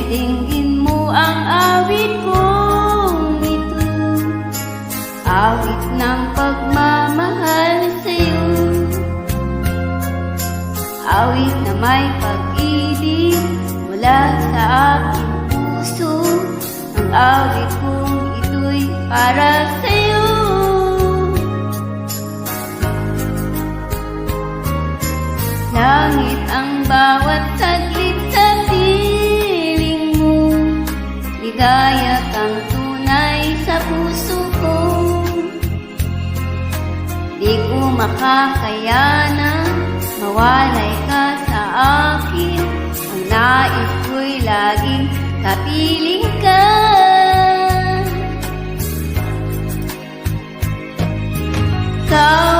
dinggin mo ang awit kong ito, awit ng pagmamahal sa'yo, awit na may pag-ibig mula sa aking puso. Ang awit kong ito'y para sa'yo. Langit ang bawat saglit sa piling mo, ligaya kang tunay sa puso ko. Di ko makakayanan mawalay ka sa akin, ang nais ko'y laging kapiling ka. Ikaw